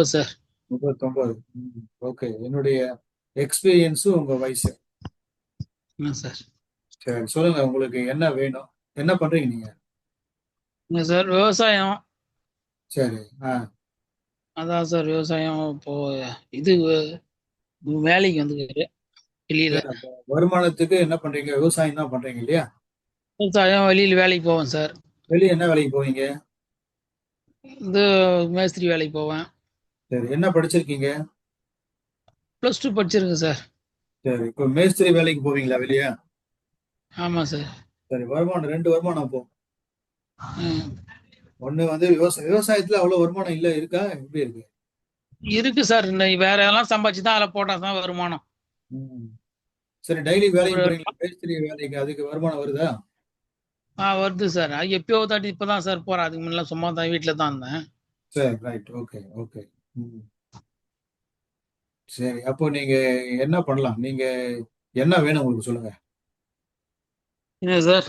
Sir. 39. Okay. என்னுடைய எக்ஸ்பீரியன்ஸும் உங்க வயசு. என்ன சார்? சரி, சொல்லுங்க. உங்களுக்கு என்ன வேணும்? என்ன பண்றீங்க நீங்க? என்ன சார் விவசாயம். சரி. ஆ. அதான் சார் விவசாயம் இப்போ இது வேலைக்கு வந்துருக்காரு வெளியில. இல்ல, அப்ப வருமானத்துக்கு என்ன பண்றீங்க? விவசாயம் தான் பண்றீங்க இல்லையா? விவசாயம் வெளியில வேலைக்கு போவேன் சார். வெளிய என்ன வேலைக்கு போவீங்க? இது மேஸ்திரி வேலைக்கு போவேன். சரி, என்ன படிச்சிருக்கீங்க? +2 படிச்சிருக்கேன் சார். சரி, இப்போ மேஸ்திரி வேலைக்கு போவீங்களா வெளிய? ஆமா சார். சரி, வருமானம் 2 வருமானம் அப்போ. ம். ஒண்ணு வந்து விவசாயத்துல அவ்வளவு வருமானம் இல்ல இருக்கா? எப்படி இருக்கு? இருக்கு சார். இந்த வேற எல்லாம் சம்பாதிச்சு தான் அதில் போட்டா தான் வருமானம். ம். சரி, டெய்லி வேலைக்கு ஒரு போறீங்களா? மேஸ்திரி வேலைக்கு அதுக்கு வருமானம் வருதா? வருது சார். எப்பயோ தாட்டி இப்பதான் சார் போறேன். அதுக்கு முன்னெல்லாம் சும்மா தான் வீட்டில் தான் இருந்தேன். சரி, ரைட். Okay, okay. ம். சரி, அப்போ நீங்க என்ன பண்ணலாம்? நீங்க என்ன வேணும் உங்களுக்கு சொல்லுங்க. என்ன சார்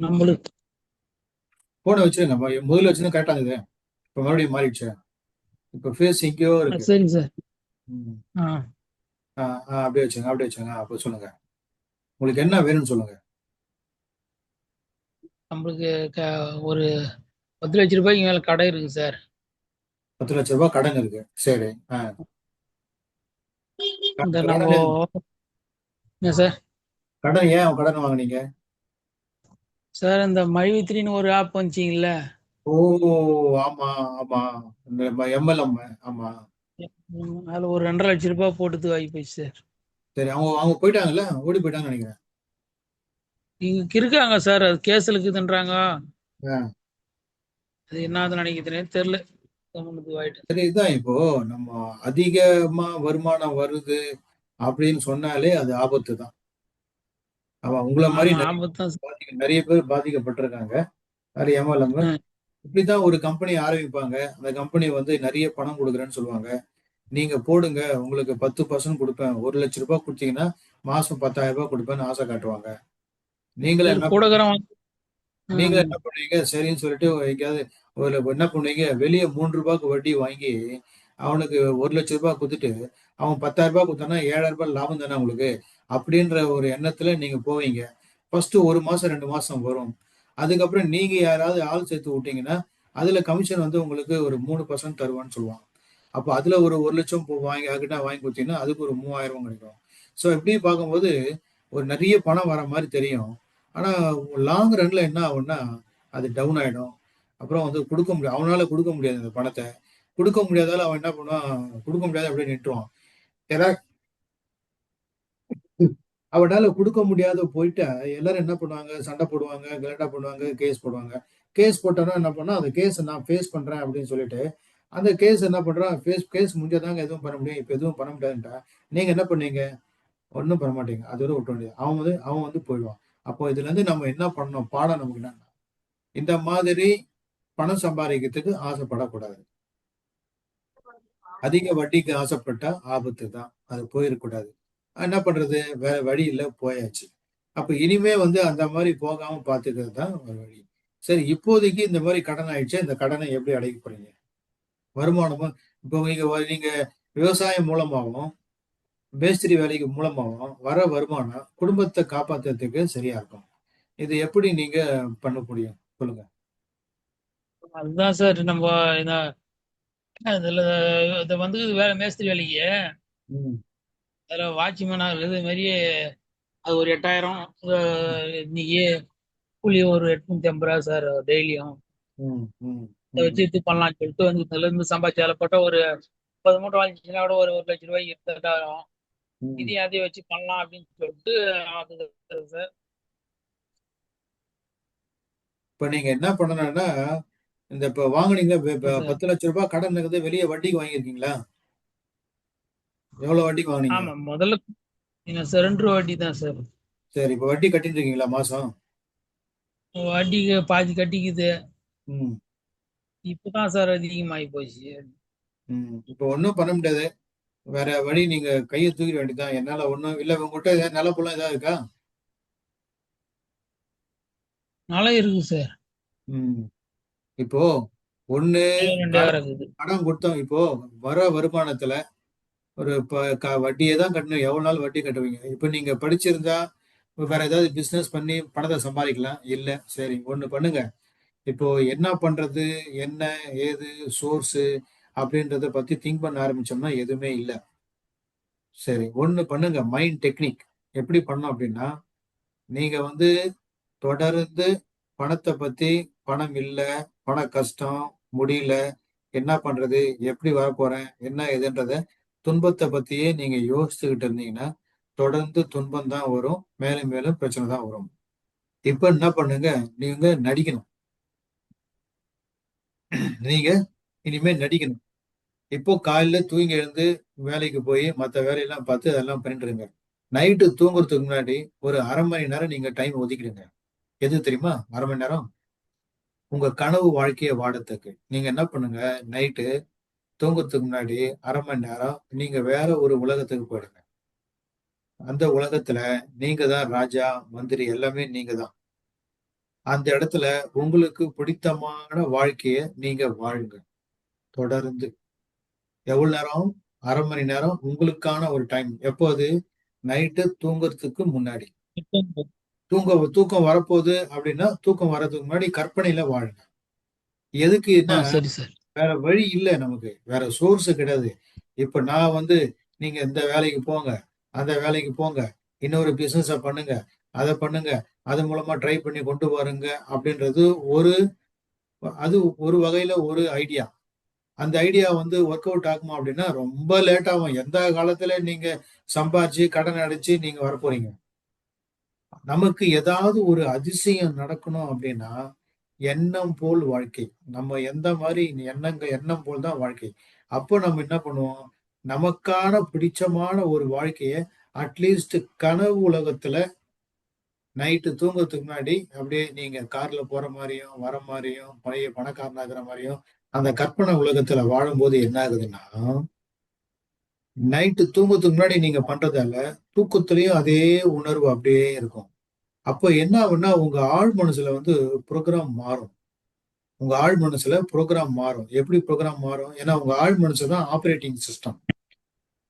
நம்மளுக்கு? போனை வச்சிருங்க. முதல்ல வச்சிருந்தா கரெக்டா இருந்தது. இப்ப மறுபடியும் மாறிடுச்சு. இப்ப ஃபேஸ் எங்கேயோ இருக்கு. சரிங்க சார். ம். ஆ அப்படியே வச்சுங்க, அப்படியே வச்சுங்க. அப்போ சொல்லுங்க. உங்களுக்கு என்ன வேணும்னு சொல்லுங்க. நம்மளுக்கு ஒரு 10 லட்ச ரூபாய்க்கு மேல கடை இருக்கு சார். 10 லட்சம் ரூபாய் கடன் இருக்கு. சரி. இந்த நம்ம கடன் என்ன சார்? கடன் ஏன் கடன் வாங்குனீங்க? சார் இந்த மைவித்ரின்னு ஒரு ஆப் வந்துச்சிங்கல்ல. ஓ! ஆமா, ஆமா. இந்த எம்எல்எம். ஆமா. அதில் ஒரு 2,50,000 ரூபாய் போட்டது ஆகி போச்சு சார். சரி, அவங்க அவங்க போயிட்டாங்கல்ல? ஓடி போயிட்டாங்கன்னு நினைக்கிறேன். இங்க இருக்காங்க சார். அது கேஸ்ல இருக்குதுன்றாங்க. ஆ. அது என்னது நினைக்கிறதுனே தெரியல. கம்முனு ஆயிட்டு. சரி, இதுதான் இப்போ நம்ம அதிகமா வருமானம் வருது அப்படின்னு சொன்னாலே அது ஆபத்து தான். ஆமா, உங்கள மாரி ஆமா ஆபத்து தான் சார். நிறைய பேர் பாதிக்கப்பட்டிருக்காங்க. அது எம்எல்எம். ம். இப்படித்தான் ஒரு கம்பெனி ஆரம்பிப்பாங்க. அந்த கம்பெனி வந்து நிறைய பணம் கொடுக்குறேன்னு சொல்லுவாங்க. நீங்க போடுங்க, உங்களுக்கு 10% கொடுப்பேன். ₹1,00,000 கொடுத்தீங்கன்னா மாசம் ₹10,000 கொடுப்பேன்னு ஆசை காட்டுவாங்க. நீங்களும் சார் என்ன கூடக்கிறவன். நீங்களும் ம். என்ன பண்ணுவீங்க? சரின்னு சொல்லிட்டு எங்கேயாவது ஒரு என்ன பண்ணுவீங்க? வெளிய ₹3க்கு வட்டி வாங்கி, அவனுக்கு ₹1,00,000 குடுத்துட்டு, அவன் ₹10,000 குடுத்தான்னா ₹7,000 லாபம் தானே உங்களுக்கு. அப்படின்ற ஒரு எண்ணத்துல நீங்க போவீங்க. ஃபர்ஸ்ட் 1 மாசம், 2 மாசம் வரும். அதுக்கப்புறம் நீங்க யாராவது ஆள் சேர்த்து விட்டீங்கன்னா, அதுல கமிஷன் வந்து உங்களுக்கு ஒரு 3% தருவான்னு சொல்லுவான். அப்ப அதுல ஒரு 1,00,000 வாங்கி யார்கிட்ட வாங்கி குடுத்தீங்கன்னா, அதுக்கு ஒரு 3,000 கிடைக்கும். ஸோ இப்படி பார்க்கும்போது, ஒரு நெறைய பணம் வர மாரி தெரியும். ஆனா லாங் ரன்ல என்ன ஆகும்னா, அது டவுன் ஆயிடும். அப்புறம் வந்து குடுக்க முடியாது. அவனால குடுக்க முடியாது அந்த பணத்த. குடுக்க முடியாதால அவன் என்ன பண்ணுவான், குடுக்க முடியாத அப்படியே நின்றுவான். ஏன்னா அவனால குடுக்க முடியாத போயிட்டா, எல்லாரும் என்ன பண்ணுவாங்க, சண்டை போடுவாங்க, கலாட்டா பண்ணுவாங்க, கேஸ் போடுவாங்க. கேஸ் போட்டோம்னா என்ன பண்ணா, அந்த கேஸ நான் ஃபேஸ் பண்றேன் அப்படின்னு சொல்லிட்டு, அந்த கேஸ் என்ன பண்றான், கேஸ் முடிஞ்சா தாங்க எதுவும் பண்ண முடியும். இப்ப எதுவும் பண்ண முடியாதுன்ட்டா, நீங்க என்ன பண்ணீங்க? ஒண்ணும் பண்ண மாட்டீங்க. அதோட விட்டுற வேண்டியது. அவன் வந்து போயிடுவான். அப்போ இதுலருந்து நம்ம என்ன பண்ணணும்? பாடம் நமக்கு என்னன்னா, இந்த மாதிரி பணம் சம்பாதிக்கிறதுக்கு ஆசைப்படக்கூடாது. அதிக வட்டிக்கு ஆசைப்பட்டா ஆபத்து தான். அது போயிறக்கூடாது. என்ன பண்றது? வேற வழி இல்ல, போயாச்சு. அப்ப இனிமே வந்து அந்த மாரி போகாம பார்த்துக்கிறது தான் ஒரு வழி. சரி, இப்போதைக்கு இந்த மாரி கடன் ஆயிடுச்சு. இந்த கடனை எப்படி அடைக்க போறீங்க? வருமானமும் இப்போ நீங்க விவசாயம் மூலமாவும், மேஸ்திரி வேலைக்கு மூலமாவும் வர வருமானம் குடும்பத்த காப்பாத்துறதுக்கு சரியா இருக்கும். இது எப்படி நீங்க பண்ண முடியும்? சொல்லுங்க. அதுதான் சார் நம்ம இத இதுல இது வந்து வேலை மேஸ்திரி வேலைக்கு. ம், அதுல வாட்ச்மேனா இருக்குது மாரி. அது ஒரு 8,000. இன்னைக்கு கூலி ஒரு 850 ரூபா சார் டெய்லியும். ம், ம், இதை ம், வச்சு இது பண்ணலாம்னு சொல்லிட்டு வந்து இதுல இருந்து சம்பாதிச்சு அதில் போட்ட ஒரு 30 மூட்டை வாங்கிச்சுன்னா கூட ஒரு 1,00,000 ரூபாய்க்கு எடுத்துட்டாலும் ம். இதையும் அதையும் வச்சு பண்ணலாம் அப்படின்னு சொல்லிட்டு அது சார். இப்ப நீங்க என்ன பண்ணணும்னா, இந்த இப்ப வாங்குனீங்க இப்ப சார் ₹10,00,000 கடன் இருக்குது. வெளிய வட்டிக்கு வாங்கியிருக்கீங்களா? எவ்வளவு வட்டிக்கு வாங்குனீங்க? ஆமா முதல்ல நீங்க சரண்டர் வட்டி தான் சார். சரி, இப்ப வட்டி கட்டிட்டு இருக்கீங்களா மாசம்? வட்டிக்கு பாதி கட்டிக்குது. ம், இப்பதான் சார் அதிகமாகி போச்சு. ம். இப்ப ஒண்ணும் பண்ண முடியாது. வேற வழி, நீங்க கைய தூக்கிட வேண்டியதுதான். என்னால ஒண்ணும் இல்ல. உங்ககிட்ட ஏதாவது நிலப்புலம் ஏதாவது இருக்கா? நல்லா இருக்கு சார். ம். இப்போ ஒண்ணு ரெண்டே கடன் வராது. கடன் கொடுத்தோம். இப்போ வர வருமானத்துல ஒரு வட்டியே தான் கட்டணும். எவ்வளவு நாள் வட்டி கட்டுவீங்க? இப்ப நீங்க படிச்சிருந்தா வேற ஏதாவது பிசினஸ் பண்ணி பணத்தை சம்பாதிக்கலாம். இல்ல, சரி ஒண்ணு பண்ணுங்க. இப்போ என்ன பண்றது, என்ன ஏது சோர்ஸ் அப்படின்றத பத்தி திங்க் பண்ண ஆரம்பிச்சோம்னா எதுவுமே இல்ல. சரி ஒண்ணு பண்ணுங்க. மைண்ட் டெக்னிக் எப்படி பண்ணணும் அப்படின்னா, நீங்க வந்து தொடர்ந்து பணத்தை பத்தி, பணம் இல்ல, பண கஷ்டம், முடியல, என்ன பண்றது, எப்படி வரப்போறேன், என்ன ஏதுன்றத துன்பத்தை பத்தியே நீங்க யோசிச்சுக்கிட்டு இருந்தீங்கன்னா தொடர்ந்து துன்பம் தான் வரும். மேலும் மேலும் பிரச்சனை தான் வரும். இப்ப என்ன பண்ணுங்க, நீங்க நடிக்கணும். நீங்க இனிமே நடிக்கணும். இப்போ காலையில தூங்கி எழுந்து வேலைக்கு போய் மத்த வேலையெல்லாம் பார்த்து அதெல்லாம் பண்ணிட்டுருங்க. நைட்டு தூங்குறதுக்கு முன்னாடி ஒரு 1/2 மணி நேரம் நீங்க டைம் ஒதுக்கிடுங்க. எது தெரியுமா? 1/2 மணி நேரம் உங்க கனவு வாழ்க்கைய வாழறதுக்கு. நீங்க என்ன பண்ணுங்க, நைட்டு தூங்குறதுக்கு முன்னாடி 1/2 மணி நேரம் நீங்க வேற ஒரு உலகத்துக்கு போயிடுங்க. அந்த உலகத்துல நீங்க தான் ராஜா, மந்திரி எல்லாமே நீங்க தான். அந்த இடத்துல உங்களுக்கு பிடித்தமான வாழ்க்கைய நீங்க வாழுங்க. தொடர்ந்து. எவ்வளவு நேரம்? 1/2 மணி நேரம் உங்களுக்கான ஒரு டைம். எப்போ அது? நைட்டு தூங்குறதுக்கு முன்னாடி. தூக்கம் வரப்போகுது அப்படின்னா, தூக்கம் வர்றதுக்கு முன்னாடி கற்பனையில வாழுங்க. எதுக்குன்னா, சரி சார். வேற வழி இல்ல நமக்கு. வேற சோர்ஸ் கிடையாது. இப்ப நான் வந்து நீங்க இந்த வேலைக்கு போங்க, அந்த வேலைக்கு போங்க, இன்னொரு பிசினஸ பண்ணுங்க, அத பண்ணுங்க, அது மூலமா ட்ரை பண்ணி கொண்டு வாருங்க அப்படின்றது ஒரு அது ஒரு வகையில ஒரு ஐடியா. அந்த ஐடியா வந்து வொர்க் அவுட் ஆகுமா அப்படின்னா, ரொம்ப லேட் ஆகும். எந்த காலத்துல நீங்க சம்பாரிச்சு, கடன் அடைச்சு நீங்க வரப்போறீங்க. நமக்கு ஏதாவது ஒரு அதிசயம் நடக்கணும் அப்படின்னா, எண்ணம் போல் வாழ்க்கை. நம்ம எந்த மாரி எண்ணம் போல் தான் வாழ்க்கை. அப்போ நம்ம என்ன பண்ணுவோம், நமக்கான பிடிச்சமான ஒரு வாழ்க்கைய அட்லீஸ்ட் கனவு உலகத்துல நைட்டு தூங்குறதுக்கு முன்னாடி அப்படியே நீங்க கார்ல போற மாரியும், வர மாரியும், பழைய பணக்காரனாகுற மாரியும், அந்த கற்பனை உலகத்துல வாழும்போது என்ன ஆகுதுன்னா, நைட்டு தூங்கறதுக்கு முன்னாடி நீங்க பண்றதால, தூக்கத்திலயும் அதே உணர்வு அப்படியே இருக்கும். அப்ப என்ன ஆகும்னா, உங்க ஆழ் மனசுல வந்து புரோகிராம் மாறும். உங்க ஆழ் மனசுல புரோகிராம் மாறும். எப்படி புரோகிராம் மாறும்? ஏன்னா, உங்க ஆழ் மனசு தான் ஆப்பரேட்டிங் சிஸ்டம்.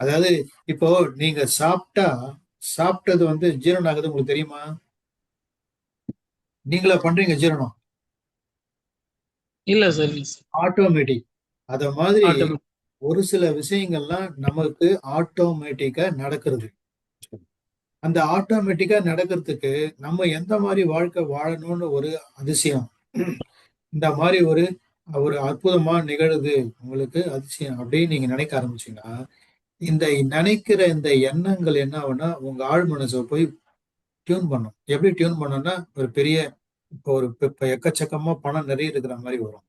அதாவது இப்போ நீங்க சாப்பிட்டது வந்து ஜீரணம் ஆகுது உங்களுக்கு தெரியுமா? நீங்களா பண்றீங்க ஜீரணம். இல்ல சார், இல்ல சார். ஆட்டோமேட்டிக். அத மாதிரி ஆட்டோமேட்டிக். ஒரு சில விஷயங்கள்லாம் நமக்கு ஆட்டோமேட்டிக்கா நடக்கிறது. அந்த ஆட்டோமேட்டிக்கா நடக்கிறதுக்கு நம்ம எந்த மாரி வாழ்க்கை வாழணும்னு ஒரு அதிசயம். இந்த மாரி ஒரு ஒரு அற்புதமா நிகழுது உங்களுக்கு அதிசயம் அப்படின்னு நீங்க நினைக்க ஆரம்பிச்சீங்கன்னா, இந்த நினைக்கிற இந்த எண்ணங்கள் என்ன ஆகும்னா, உங்க ஆழ் மனச போய் டியூன் பண்ணும். எப்படி டியூன் பண்ணும்னா, ஒரு பெரிய இப்போ ஒரு இப்ப எக்கச்சக்கமா பணம் நெறைய இருக்கிற மாரி வரும்.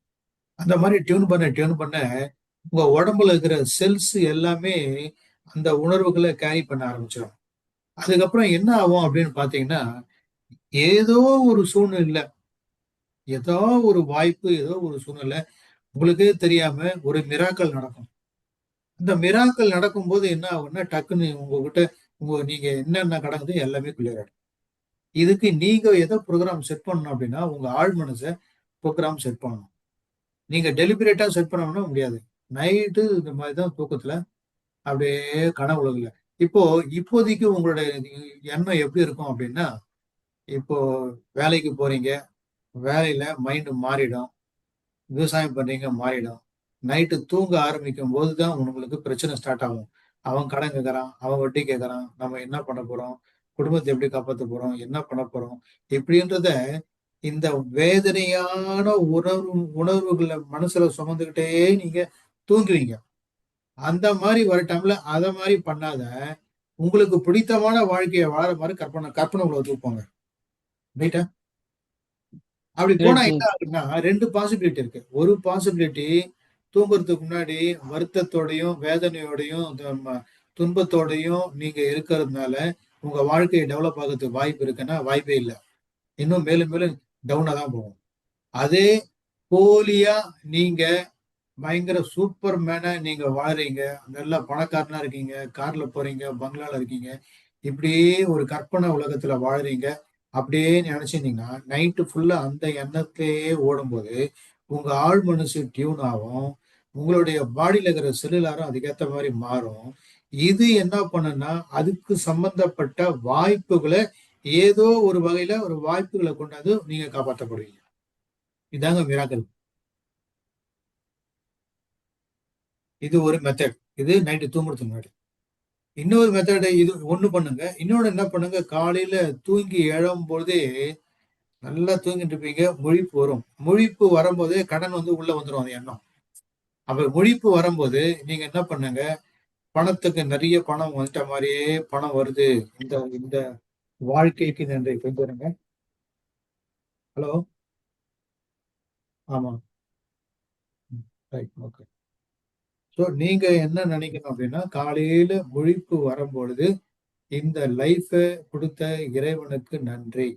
அந்த மாரி டியூன் பண்ண உங்க உடம்புல இருக்கிற செல்ஸ் எல்லாமே அந்த உணர்வுகள கேரி பண்ண ஆரம்பிச்சுரும். அதுக்கப்புறம் என்ன ஆகும் அப்படின்னு பார்த்தீங்கன்னா, ஏதோ ஒரு சூழ்நிலையில, ஏதோ ஒரு வாய்ப்பு, ஏதோ ஒரு சூழ்நிலை உங்களுக்கே தெரியாம ஒரு மிராக்கிள் நடக்கும். அந்த மிராக்கிள் நடக்கும்போது என்ன ஆகும்னா, டக்குன்னு நீங்க என்னென்ன கடக்குது எல்லாமே கிளியர் ஆயிடும். இதுக்கு நீங்க எத புரோகிராம் செட் பண்ணணும் அப்படின்னா, உங்க ஆழ் மனச புரோகிராம் செட் பண்ணணும். நீங்க டெலிபரேட்டா செட் பண்ணணும்னா முடியாது. நைட்டு இந்த மாரி தான் தூக்கத்துல அப்படியே கனவுலகல. இப்போ இப்போதைக்கு உங்களுடைய எண்ணம் எப்படி இருக்கும் அப்படின்னா, இப்போ வேலைக்கு போறீங்க. வேலையில மைண்ட் மாறிடும். விவசாயம் பண்றீங்க மாறிடும். நைட்டு தூங்க ஆரம்பிக்கும்போது தான் உங்களுக்கு பிரச்சனை ஸ்டார்ட் ஆகும். அவன் கடன் கேட்கறான், அவன் வட்டி கேட்கறான். நம்ம என்ன பண்ண போறோம்? குடும்பத்த எப்படி காப்பாத்த போறோம்? என்ன பண்ண போறோம்? இப்படின்றத இந்த வேதனையான உணர்வுகள மனசுல சுமந்துகிட்டே நீங்க தூங்குவீங்க. அந்த மாரி வர டைம்ல அத மாரி பண்ணாத, உங்களுக்கு பிடித்தமான வாழ்க்கைய வாழ மாரி கற்பனை கற்பனை உலகத்துக்கு போங்க. ரைட்டா? அப்படி போனா ரைட் என்ன சார். ஆகுதுன்னா 2 பாசிபிலிட்டி இருக்கு. ஒரு பாசிபிலிட்டி தூங்குறதுக்கு முன்னாடி வருத்தத்தோடையும், வேதனையோடையும், துன்பத்தோடையும் நீங்க இருக்கிறதுனால, உங்க வாழ்க்கை டெவலப் ஆகறதுக்கு வாய்ப்பு இருக்குன்னா, வாய்ப்பே இல்ல. இன்னும் மேலும் மேலும் டவுனா தான் போகும். அதே போலியா நீங்க பயங்கர சூப்பர் மேனா நீங்க வாழறீங்க. நல்லா பணக்காரனா இருக்கீங்க. கார்ல போறீங்க, பங்களால இருக்கீங்க. இப்படியே ஒரு கற்பனை உலகத்துல வாழுறீங்க. அப்படியே நினைச்சிருந்தீங்கன்னா, நைட்டு ஃபுல்லா அந்த எண்ணத்திலேயே ஓடும்போது, உங்க ஆழ் மனசு டியூன் ஆகும். உங்களுடைய பாடியில இருக்கிற செல்லுலாரும் அதுக்கேத்த மாதிரி மாறும். இது என்ன பண்ணுன்னா, அதுக்கு சம்பந்தப்பட்ட வாய்ப்புகள ஏதோ ஒரு வகையில ஒரு வாய்ப்புகள கொண்டாந்து நீங்க காப்பாத்தப்படுவீங்க. இதாங்க மிராக்கிள். இது ஒரு மெத்தட். இது நைட்டு தூங்குறதுக்கு முன்னாடி. இன்னொரு மெத்தட் இது ஒண்ணு பண்ணுங்க. இன்னொன்னு என்ன பண்ணுங்க, காலையில தூங்கி எழும்பொழுதே நல்லா தூங்கிட்டு இருப்பீங்க. முழிப்பு வரும். முழிப்பு வரும்போதே கடன் வந்து உள்ள வந்துரும் அந்த எண்ணம். அப்ப முழிப்பு வரும்போது நீங்க என்ன பண்ணுங்க, பணத்துக்கு நெறைய பணம் வந்துட்ட மாரியே பணம் வருது. இந்த இந்த வாழ்க்கைக்கு நன்றி. கொஞ்சம் இருங்க. ஹலோ. ஆமா. ம். ரைட். ஓகே. சோ நீங்க என்ன நெனைக்கணும் அப்டின்னா, காலையில முழிப்பு வரும்பொழுது, இந்த லைஃப குடுத்த இறைவனுக்கு நன்றி.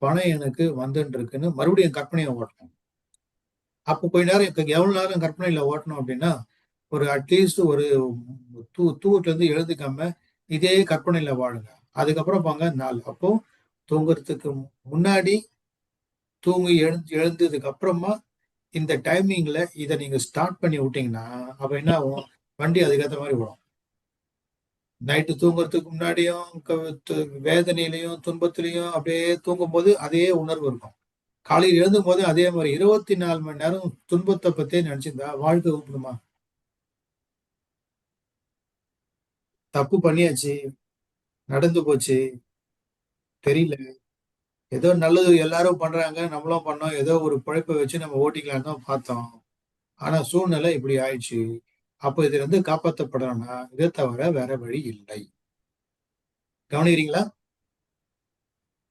பணம் எனக்கு வந்துன்னு இருக்குன்னு மறுபடியும் கற்பனைய ஓட்டணும். அப்ப கொஞ்ச நேரம் எவ்வளவு நேரம் கற்பனையில ஓட்டணும் அப்டின்னா, ஒரு அட்லீஸ்ட் ஒரு தூக்கத்துல எழுந்துக்காம, இதே கற்பனையில வாழுங்க. அதுக்கப்புறம் போங்க நாள். அப்போ தூங்குறதுக்கு முன்னாடி, தூங்கி எழுந்ததுக்கு அப்புறமா, இந்த டைமிங்ல இத நீங்க ஸ்டார்ட் பண்ணி விட்டீங்கன்னா, அப்ப என்ன ஆகும்? வண்டி அதுக்கேத்த மாரி ஓடும். நைட்டு தூங்குறதுக்கு முன்னாடியும், க து வேதனையிலயும், துன்பத்திலயும் அப்படியே தூங்கும்போது அதே உணர்வு இருக்கும். காலையில எழுந்தும்போது அதே மாரி 24 மணி நேரம் துன்பத்த பத்தியே நெனச்சிருந்தா வாழ்க்கை உருப்படுமா? தப்பு பண்ணியாச்சு, நடந்து போச்சு, தெரியல. ஏதோ நல்லது எல்லாரும் பண்றாங்க, நம்மளும் பண்ணோம். ஏதோ ஒரு பொழப்ப வச்சு நம்ம ஓட்டிக்கலாம்ன்னு தான் பார்த்தோம். ஆனா சூழ்நிலை இப்படி ஆயிடுச்சு. அப்ப இதிலிருந்து காப்பாத்தப்படணும்னா, இத தவிர வேற வழி இல்லை. கவனிக்கிறீங்களா?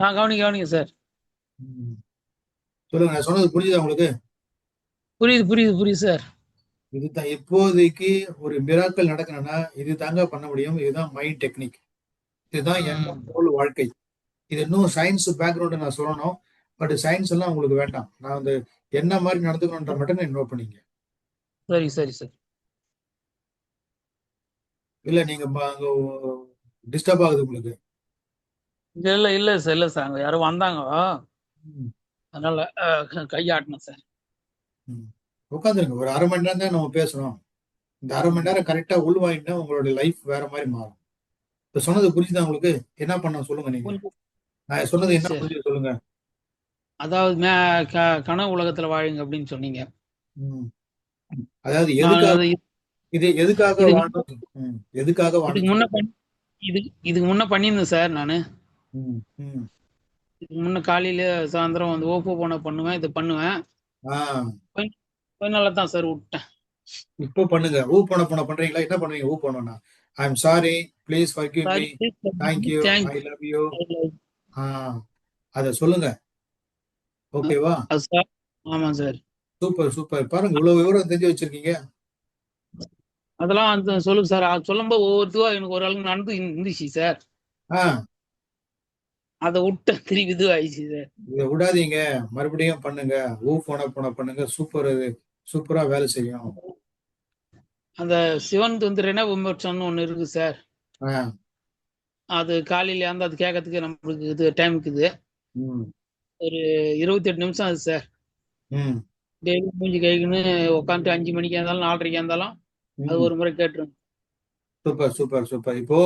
கவனிங்க சார். ம். சொல்லுங்க. நான் சொன்னது புரியுதா உங்களுக்கு? புரியுது சார். இதுதான் இப்போதைக்கு ஒரு மிராக்கிள் நடக்கணும்னா, இது தாங்க பண்ண முடியும். இதுதான் மைண்ட் டெக்னிக். இதுதான் எண்ணம் ம். போல் வாழ்க்கை. இது இன்னும் சயன்ஸ் பேக்ரவுண்ட் நான் சொல்லணும். பட் சயன்ஸ் எல்லாம் உங்களுக்கு வேண்டாம். நான் வந்து என்ன மாரி நடந்துக்கணும்ன்ற மட்டும் நீங்க நோட் பண்ணிக்கங்க. சரி சார். இல்ல நீங்க அங்க டிஸ்டர்ப் ஆகுது உங்களுக்கு. இல்ல சார். அங்க யாரோ வந்தாங்க. ம். அதனால கையாட்டினேன் சார். ம். உட்காந்துருங்க. ஒரு 1/2 மணி நேரம் தான் நம்ம பேசுறோம். இந்த 1/2 மணி ம். நேரம் கரெக்ட்டா உள்வாங்கிட்டா உங்களுடைய லைஃப் வேற மாரி மாறும். இப்ப சொன்னது புரிஞ்சுதா உங்களுக்கு? என்ன பண்ணணும் சொல்லுங்க நீங்க? புரியுது நான் சொன்னது புரியுது என்ன சார். புரிஞ்சுது சொல்லுங்க? அதாவது கனவு உலகத்துல வாழுங்க அப்படின்னு சொன்னீங்க. ம். அதாவது நான் எதுக்காக அது இது எதுக்காக இதுக்கு வாழணும்? ம். எதுக்காக இதுக்கு வாழணும்னு முன்ன சொல்லுங்க. பண்ணி இதுக்கு முன்ன பண்ணியிருந்தேன் சார் நானு. ம். ம். இதுக்கு முன்ன காலையில சாயந்தரம் வந்து ஓப்போ போன பண்ணுவேன். இது பண்ணுவேன். ஆ. கொஞ்ச கொஞ்ச நாளா தான் சார் விட்டேன். இப்போ பண்ணுங்க. ஊ போன பண்றீங்களா? என்ன பண்ணுவீங்க ஊ போனோம்னா? I am sorry. Please forgive me. Sorry thank you. I thanks. Love you. ஆ. அத சொல்லுங்க. ஓகேவா? அது சார். ஆமா சார். Super, super. பாருங்க இவ்வளவு விவரம் தெரிஞ்சு வச்சிருக்கீங்க. அதெல்லாம் அந்த சொல்லுங்க சார். அது சொல்லும்போது ஒவ்வொருத்துவா எனக்கு ஒரு ஆளுக்கு நடந்து இருந்துச்சு சார். ஆ. அத விட்டேன். திருப்பி இதுவாயிடுச்சு சார். இத விடாதீங்க. மறுபடியும் பண்ணுங்க. ஊ போன பண்ணுங்க. சூப்பர் அது. சூப்பரா வேலை செய்யும். அந்த சிவன் வந்து ரெனோ விமர்சனம் ஒண்ணு இருக்கு சார். ஆ. அது காலையில அந்த அது கேட்கறதுக்கு நம்மளுக்கு இது டைம் இருக்குது. ம். ஒரு 28 நிமிஷம் அது சார். ம். டெய்லி மூஞ்சி கழுவிக்கின்னு உட்காந்துட்டு 5 மணிக்கா இருந்தாலும் 4:30க்கா இருந்தாலும் அது ம். ஒரு முறை கேட்டுருங்க. Super, super, super. இப்போ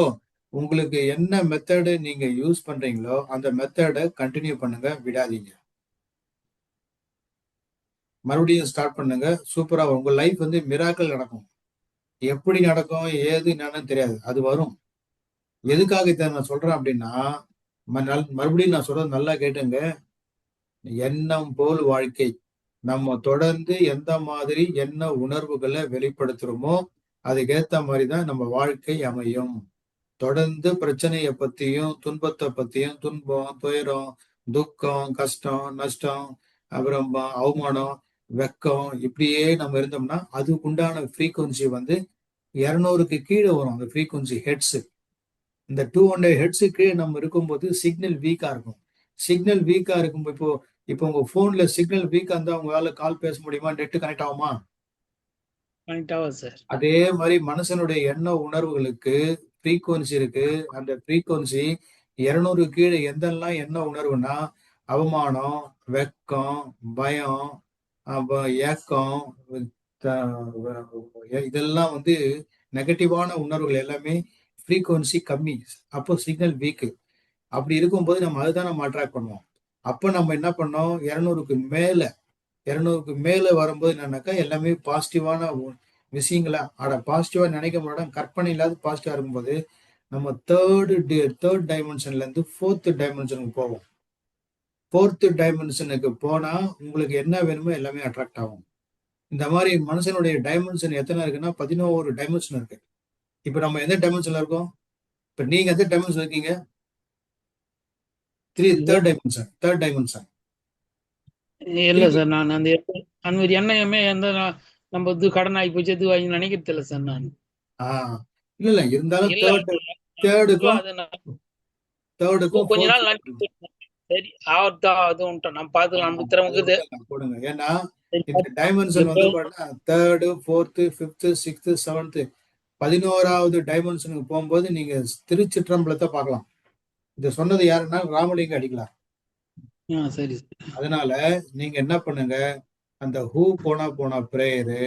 உங்களுக்கு என்ன மெத்தட் நீங்க யூஸ் பண்றீங்களோ, அந்த மெத்தட கன்டின்யூ பண்ணுங்க. விடாதீங்க. மறுபடியும் ஸ்டார்ட் பண்ணுங்க. சூப்பரா உங்க லைஃப் வந்து மிராக்கிள் நடக்கும். எப்படி நடக்கும்? ஏது என்னன்னு தெரியாது. அது வரும். எதுக்காக இத நான் சொல்றேன் அப்டின்னா, மறுபடியும் நான் சொல்றத நல்லா கேட்டுங்க. எண்ணம் போல் வாழ்க்கை. நம்ம தொடர்ந்து எந்த மாதிரி எண்ண உணர்வுகள வெளிப்படுத்துறோமோ, அதுக்கேத்த மாரி தான் நம்ம வாழ்க்கை அமையும். தொடர்ந்து பிரச்சனைய பத்தியும், துன்பத்த பத்தியும், துன்பம், துயரம், துக்கம், கஷ்டம், நஷ்டம், அப்புறம் அவமானம், வெட்கம் இப்படியே நம்ம இருந்தோம்னா, அதுக்குண்டான ஃப்ரீக்வென்சி வந்து 200க்கு கீழ வரும். அந்த ஃப்ரீக்வென்சி ஹெர்ட்ஸ். இந்த 200 ஹெர்ட்ஸுக்கு கீழ நம்ம இருக்கும்போது சிக்னல் வீக்கா இருக்கும். சிக்னல் வீக்கா இருக்கும் இப்போ இப்போ உங்க ஃபோன்ல சிக்னல் வீக்கா இருந்தா உங்களால கால் பேச முடியுமா? நெட் கனெக்ட் ஆகுமா? கனெக்ட் ஆகாது சார். அதே மாரி மனுஷனுடைய எண்ண உணர்வுகளுக்கு ஃப்ரீக்வென்சி இருக்கு. அந்த ஃப்ரீக்வென்சி 200 கீழ எதெல்லாம் எண்ண உணர்வுன்னா, அவமானம், வெட்கம், பயம், அப்ப ஏக்கம், இதெல்லாம் வந்து நெகட்டிவான உணர்வுகள் எல்லாமே ஃப்ரீக்குவன்சி கம்மி. அப்போ சிக்னல் வீக்கு. அப்படி இருக்கும்போது நம்ம அதுதான் நம்ம அட்ராக்ட் பண்ணுவோம். அப்ப நம்ம என்ன பண்ணோம், 200க்கு மேல வரும்போது என்னன்னாக்கா எல்லாமே பாசிட்டிவான விஷயங்களா பாசிட்டிவா நினைக்க மாட்டோம். கற்பனை இல்லாத பாசிட்டிவா இருக்கும்போது நம்ம தேர்ட் டைமென்ஷன்ல இருந்து ஃபோர்த் டைமென்ஷனுக்கு போவோம். ஃபோர்த் டைமென்ஷனுக்கு போனா உங்களுக்கு என்ன வேணுமோ எல்லாமே அட்ராக்ட் ஆகும். இந்த மாதிரி மனுஷனுடைய டைமென்ஷன் எத்தனை இருக்குன்னா 11 டைமென்ஷன் இருக்கு. இப்ப நம்ம எந்த டைமென்ஷன்ல இருக்கோம்? இப்ப நீங்க எந்த டைமென்ஷன் இருக்கீங்க? இந்த தேர்ட் டைமென்ஷன். இல்ல திருப்பி சார், நான் அந்த ஒரு எண்ணமே நம்ம இது கடன் ஆகி போச்சு இது வாங்கி நினைக்கிறது இல்ல சார் நான். ஆஹ் இல்ல இல்ல இருந்தாலும் இல்ல தேர்டுக்கும் அது நான் தேர்டுக்கும் கொஞ்ச நாள் ஃபோர்த்துக்கும் நினைச்சிட்டு இருந்தேன். சரி ஆவட்டும் அதுவும் நம்ம பார்த்துக்கலாம், நம்ம அதை திறமுக்குது. விட்டுலாம் போடுங்க. ஏன்னா சரி இந்த டைமென்ஷன் இப்போ வந்து பாத்தீங்கன்னா third, fourth, fifth, sixth, seventh 11வது டைமென்ஷனுக்கு போகும்போது நீங்க திருச்சிற்றம்பலத்தை பார்க்கலாம். இத சொன்னது யாருன்னா ராமலிங்க அடிகளார். சரி அதனால நீங்க என்ன பண்ணுங்க, அந்த ஹூ போனா போனா பிரேயரு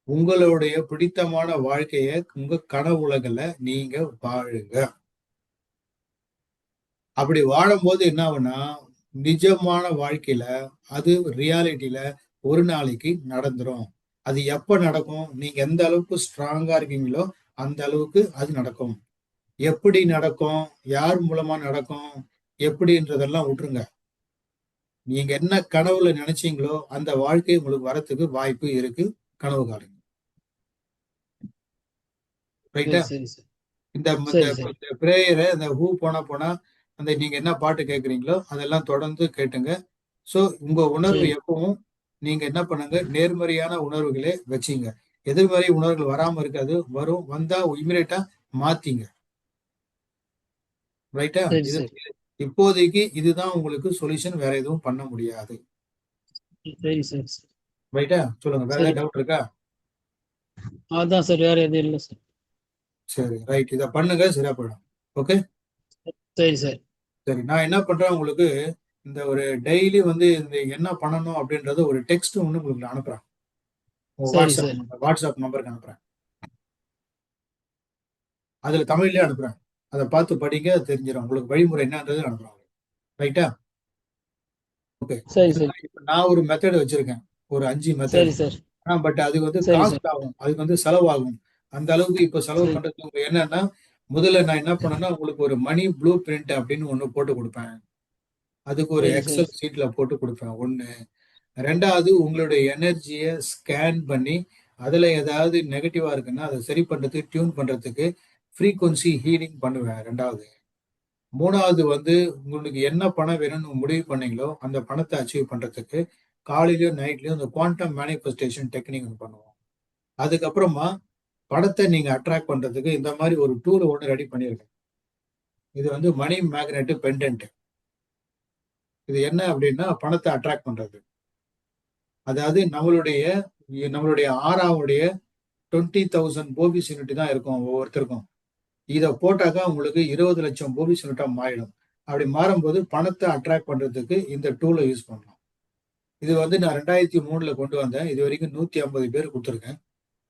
உங்களுடைய பிடித்தமான வாழ்க்கைய உங்க கனவு உலகில நீங்க வாழுங்க. அப்படி வாழும்போது என்ன ஆகும்னா, நிஜமான வாழ்க்கையில அது ரியாலிட்டியில ஒரு நாளைக்கு நடந்துரும். அது எப்ப நடக்கும்? நீங்க எந்த அளவுக்கு ஸ்ட்ராங்கா இருக்கீங்களோ, அந்த அளவுக்கு அது நடக்கும். எப்படி நடக்கும்? யார் மூலமா நடக்கும்? எப்படின்றதெல்லாம் விட்டுருங்க. நீங்க என்ன கனவுல நினைச்சீங்களோ, அந்த வாழ்க்கை உங்களுக்கு வரத்துக்கு வாய்ப்பு இருக்கு. கனவு காணுங்க. ரைட்டா? சரி சரி சார். இந்த இந்த சரி சரி இந்த பிரேயர இந்த ஹூ போனா போனா, அந்த நீங்க என்ன பாட்டு கேட்கிறீங்களோ, அதெல்லாம் தொடர்ந்து கேட்டுங்க. சோ, உங்க உணர்வு சரி எப்பவும் நீங்க என்ன பண்ணுங்க, நேர்மறையான உணர்வுகளே வச்சீங்க. எதிர்மறை உணர்வுகள் வராம இருக்காது. வரும். வந்தா இம்மீடியட்டா மாத்திங்க. ரைட்டா? சரி இது சரி இப்போதைக்கு இதுதான் உங்களுக்கு சொல்யூஷன். வேற எதுவும் பண்ண முடியாது. சரி சரி சரி ரைட்டா? சொல்லுங்க. வேற சரி. ஏதாவது டவுட் இருக்கா? அதான் சார், வேற எதுவும் இல்லை சார். சரி, ரைட். இத பண்ணுங்க. சரியா போயிடும். ஓகே? சரி சார். சரி. நான் என்ன பண்றேன் உங்களுக்கு, இந்த ஒரு டெய்லி வந்து இந்த என்ன பண்ணணும் அப்படின்றது ஒரு டெக்ஸ்ட் ஒண்ணு உங்களுக்கு நான் அனுப்புறேன். உங்க சரி சார். வாட்ஸ்அப் நம்பருக்கு அனுப்புறேன். அதுல தமிழ்லயே அனுப்புறேன். அத பார்த்து படிங்க. அது தெரிஞ்சிரும். உங்களுக்கு வழிமுறை என்னன்றது அனுப்புறேன். ரைட்டா? ஓகே. சரி இதுல சரி இப்ப நான் ஒரு மெத்தட் வச்சிருக்கேன். ஒரு 5 மெத்தட். சரி சார். பட் அது வந்து சரி சார். காஸ்ட் ஆகும். அதுக்கு வந்து செலவாகும். அந்த அளவுக்கு இப்ப செலவு சரி பண்றதுக்கு உங்களுக்கு என்னன்னா, முதல்ல நான் என்ன பண்ணேன்னா, உங்களுக்கு ஒரு மணி ப்ளூ பிரிண்ட் அப்படின்னு ஒண்ணு போட்டு குடுப்பேன். அதுக்கு ஒரு சரி சரி எக்ஸெல் ஷீட்ல போட்டு குடுப்பேன் 1. 2வது உங்களுடைய எனர்ஜிய ஸ்கேன் பண்ணி, அதுல ஏதாவது நெகட்டிவா இருக்குன்னா, அத சரி பண்றதுக்கு, டியூன் பண்றதுக்கு ஃப்ரீக்வன்சி ஹீலிங் பண்ணுவேன் 2வது. 3வது வந்து உங்களுக்கு என்ன பணம் வேணும்னு முடிவு பண்ணீங்களோ, அந்த பணத்த அச்சீவ் பண்றதுக்கு காலையிலயும், நைட்லயும் இந்த குவாண்டம் மேனிஃபெஸ்டேஷன் டெக்னிக் ஒண்ணு பண்ணுவோம். அதுக்கப்புறமா பணத்த நீங்க அட்ராக்ட் பண்றதுக்கு இந்த மாரி ஒரு டூல் ஒண்ணு ரெடி பண்ணியிருக்கேன். இது வந்து மணி மேக்னெட் பெண்டன்ட். இது என்ன அப்டின்னா, பணத்த அட்ராக்ட் பண்றது. அதாவது நம்மளுடைய ஆறாவுடைய 20,000 போபிஸ் யூனிட் தான் இருக்கும் ஒவ்வொருத்தருக்கும். இத போட்டாக்கா உங்களுக்கு 20,00,000 போபிஸ் யூனிட்டா மாறிடும். அப்படி மாறும்போது பணத்த அட்ராக்ட் பண்றதுக்கு இந்த டூல யூஸ் பண்ணலாம். இது வந்து நான் 2003ல கொண்டு வந்தேன். இதுவரைக்கும் 150 பேருக்கு குடுத்துருக்கேன்.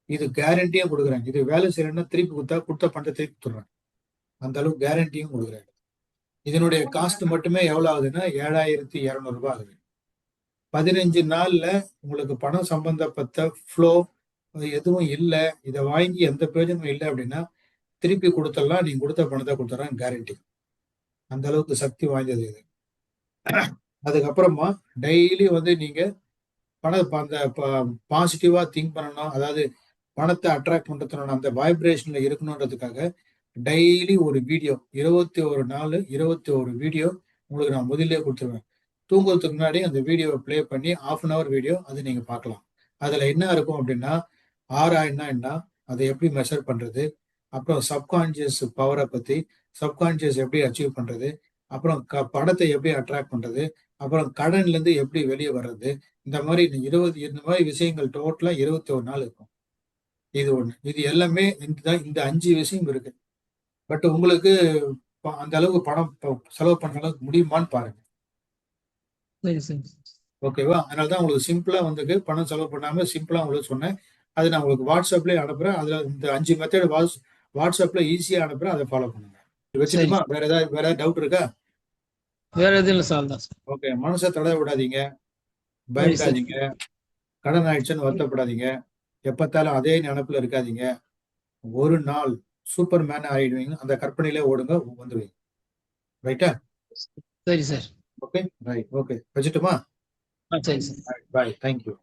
இது கேரண்டியா குடுக்குறேன். இது வேலை செய்யலன்னா திருப்பி குடுத்த பணத்த திருப்பி குடுத்துடுறேன். அந்த அளவுக்கு கேரண்டியும் குடுக்குறேன். இதனுடைய காஸ்ட் மட்டுமே எவ்வளவு ஆகுதுன்னா ரூ. 7,200 ஆகுது. 15 நாள்ல உங்களுக்கு பணம் சம்பந்தப்பட்ட ஃப்ளோ எதுவும் இல்ல. இத வாங்கி எந்த பிரயோஜனமும் இல்ல அப்படின்னா, திருப்பி குடுத்துடலாம். நீங்க குடுத்த பணத்த குடுத்துடுறேன் கேரண்டி. அந்த அளவுக்கு சக்தி வாய்ந்தது இது. அதுக்கப்புறமா டெய்லி வந்து நீங்க அந்த பாசிட்டிவா திங்க் பண்ணணும். அதாவது பணத்த அட்ராக்ட் பண்றதுனால அந்த வைப்ரேஷன்ல இருக்கணும்ன்றதுக்காக டெய்லி ஒரு வீடியோ 21 நாள் 21 வீடியோ உங்களுக்கு நான் முதல்லயே குடுத்துருவேன். தூங்குறதுக்கு முன்னாடி அந்த வீடியோவ ப்ளே பண்ணி 1/2 அன் ஹவர் வீடியோ அது நீங்க பார்க்கலாம். அதுல என்ன இருக்கும் அப்படின்னா, ஆராய்னா என்ன? அத எப்படி மெஷர் பண்றது? அப்புறம் சப்கான்ஷியஸ் பவர பத்தி, சப்கான்ஷியஸ் எப்படி அச்சீவ் பண்றது? அப்புறம் பணத்த எப்படி அட்ராக்ட் பண்றது? அப்புறம் கடன்ல இருந்து எப்படி வெளிய வர்றது? இந்த மாரி விஷயங்கள் டோட்டலா 21 நாள் இருக்கும். இது ஒண்ணு. இது எல்லாமே இந்த 5 விஷயம் இருக்கு. பட் உங்களுக்கு அந்த அளவுக்கு பணம் செலவு பண்ற அளவுக்கு முடியுமான்னு பாருங்க. சரி சரி ஓகேவா? அதனால தான் உங்களுக்கு சிம்பிளா வந்துக்கு பணம் செலவு பண்ணாம சிம்பிளா உங்களுக்கு சொன்னேன். அது நான் உங்களுக்கு WhatsAppலயே அனுப்புறேன். அதுல இந்த 5 மெத்தட் WhatsAppல ஈஸியா அனுப்புறேன். அத ஃபாலோ பண்ணுங்க. சரி. வச்சுட்டுமா? வேற ஏதாவது டவுட் இருக்கா? வேற எதுவும் இல்லை சார், தான் சார். ஓகே. மனச தளர விடாதீங்க. சரி சார். பயப்படாதீங்க. கடன் ஆயிடுச்சுன்னு வருத்தப்படாதீங்க. எப்ப பார்த்தாலும் அதே நெனப்புல இருக்காதீங்க. ஒரு நாள் சூப்பர் மேன் ஆயிடுவீங்க. அந்த கற்பனையிலே ஓடுங்க, வந்துருவீங்க. ரைட்டா? சரி சார். ஓகே. ரைட். ஓகே. வச்சுட்டுமா? சரி சார். பாய். Thank you.